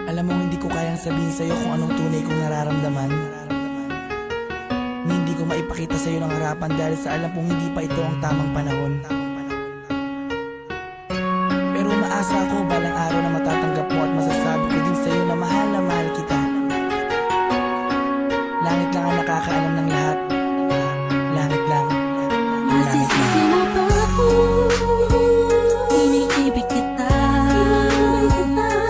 Alam mo, hindi ko kayang sabihin sa'yo kung anong tunay kong nararamdaman. Hindi ko maipakita sa'yo ng harapan dahil sa alam kong hindi pa ito ang tamang panahon. Pero umaasa ako balang araw na matatanggap mo at masasabi ko din sa'yo na mahal kita. Langit lang ang nakakaalam ng lahat. Langit lang. Masisisi mo ba ako? Iniibig kita.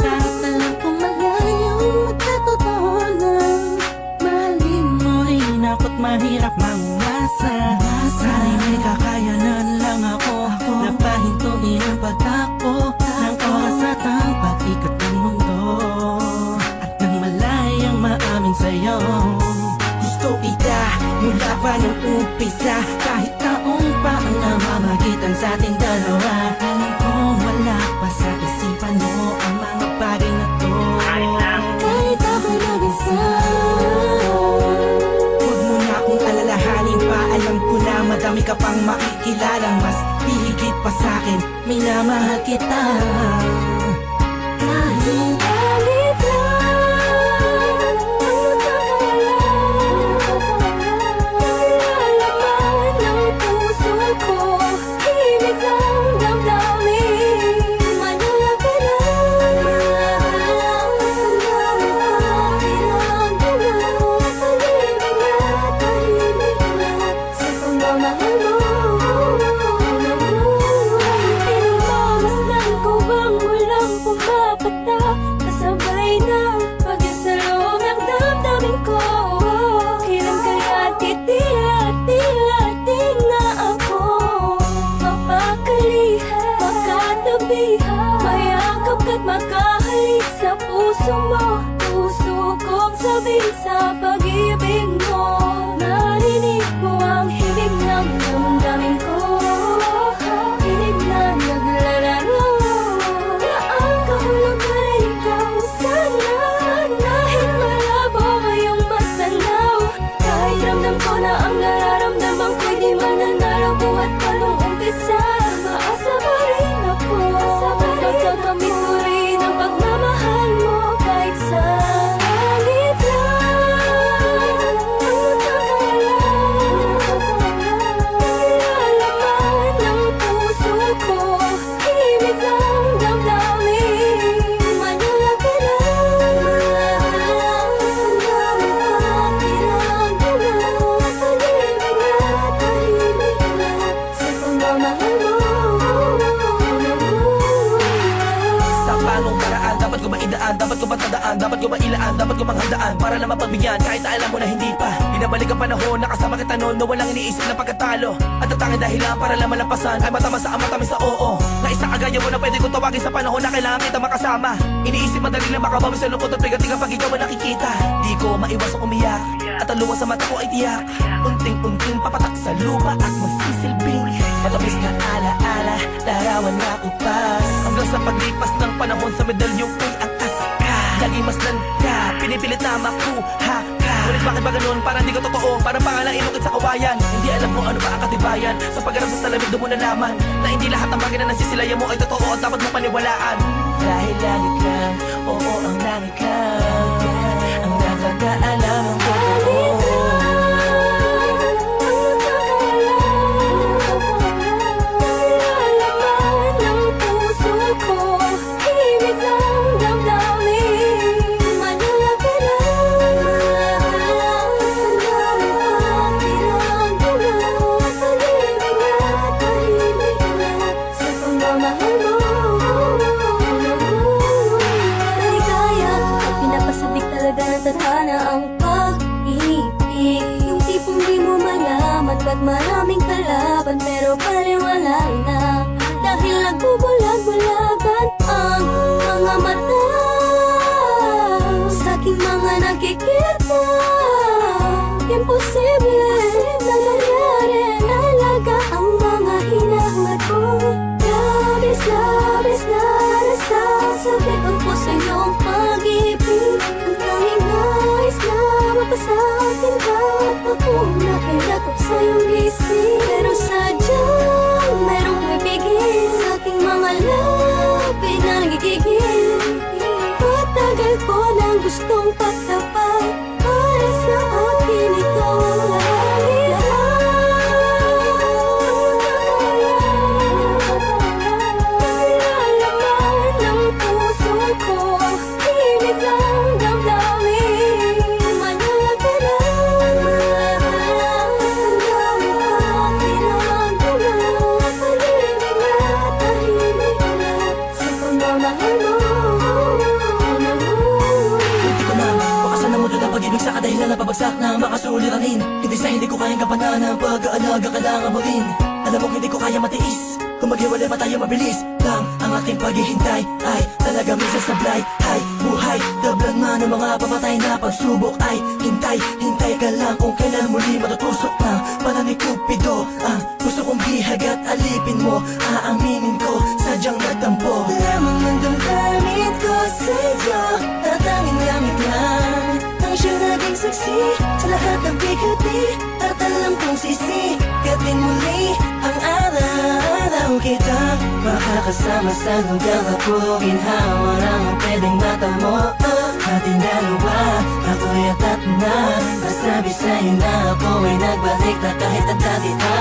Kahit alam kong malayo magkatotohanan. Mahalin mo ay nako't mahirap mangumasa. Sana'y may kakayanan lang ako na pahintuin ang pagtakbo ng oras at ang pag-ikot ng mundo. At nang malayang maamin sa'yo, gusto kita mula pa nung umpisa. Kahit taong pa ang namamagitan sa ating dalawa, alam kong wala pa sa isipan mo ang mga bagay na to. Kahit ako'y mag-isa, huwag mo na akong alalahanin pa. Alam ko na madami ka pang makikilalang mas higit pa sa'kin. Minamahal kita. Kahit galit lang ang nagkakalaman ng puso ko, himig ng damdamin. Manala ka lang, pag-ibig na tahimik na sa pagmamahal mo. Pinamasdan ko bang walang pumapatak, kasabay na pag-isa loob ng damdamin ko. Kailan kaya titila-tila-ting na ako mapakalihan, makatabihan, mayakap ka't makahalik sa puso mo. Puso kong sabihin sa pag-ibig mo, narinig mo ang himig ng damdamin ko. Hinig na naglalaro na ang kahulugan ay ikaw. Sana, sana'y malabo ngayong matanaw. Kahit ramdam ko na ang nararamdaman ko'y di mananalo. Buhat pa nung umpisa, maasa pa rin ako. Nagkakamit ko rin ang pagmamahal mo. Kahit sa langit lang ang nagkakalaman ng puso ko, himig ng damdamin. Manala ka lang, pag-ibig na tahimik na sa pagmamahal mo. Sa panong paraan, dapat ko maidaan, dapat ko matandaan, dapat ko mailaan, dapat ko manghandaan para na mapagbigyan kahit na alam mo na hindi pa. Binabalik ang panahon, nakasama kita noon na walang iniisip na pagkatalo. At ang tanging dahilan para lang malampasan ay matama sa matamis sa oo. Na isang agaya mo na pwede kong tawagin sa panahon na kailangan kita makasama. Iniisip madali lang makabawi sa lungkot at bigating kapag ikaw ang nakikita. Di ko maiwasang umiyak at ang luha sa mata ko ay tiyak. Unting-unting papatak sa lupa at magsisilbing matamis na alaala, larawan na kupas. Hanggang sa paglipas ng panahon sa medalyong kay angkas ka. Laging masdan ka, pinipilit na makuha ka. Ngunit bakit ba ganun? Parang di ko totoo, parang pangalang inukit sa kawayan. Hindi alam kung ano ba ang katibayan. Sa pagharap sa salamig doon mo nalaman na hindi lahat ng bagay na nasisilayan mo ay totoo at dapat mo paniwalaan. Dahil langit lang, oo ang langit lang ang nakakaalam ng totoo. Tadhana ang pag-ibig, yung tipong di mo malaman ba't maraming kalaban pero paliwala na. Dahil nagbubulag-bulagan ang mga mata sa aking mga nakikita. Imposible na mangyari, nalaga ang mga hinahangad ko. Labis na nasasabi ko sa iyong pag-ibig. Ang tanging nais na mapasakin ka, ako nakilakap sa iyong isip. Pero sadyang merong bibigay sa aking mga labi na nagigigil. Patagal ko dapat para sa akin ikaw ang lahat. Ng puso ko, himig ng damdamin. Manatala, pag-ibig na tahimik na sa pagmamahal mo. Hindi ko na makasan na mundo ng pag-ibig sa kadahilan na pabagsak na makasuliranin. Hindi sa hindi ko kayang kapanan ng pag-aalaga kailangan mo rin. Alam mo hindi ko kaya matiis. Kung maghiwalay pa tayo mabilis lang ang aking paghihintay ay talaga minsan sablay. Hay, buhay, tablan man ng mga papatay na pagsubok ay hintay, hintay ka lang kung kailan muli matutusok na pala ni Cupido. Ang gusto kong bihag at alipin mo, aaminin ko, sadyang nagtampo. Lamang ng damdamin ko sa'yo at tanging langit lang ang siya naging saksi sa lahat ng bigati. At alam kong sisikat din muli ang araw kita makakasama sa lugar na puginhawa lang ang pwedeng mata mo. Ating dalawa, ako'y atat na masabi sa'yo na ako ay nagbalik na kahit ang dati na.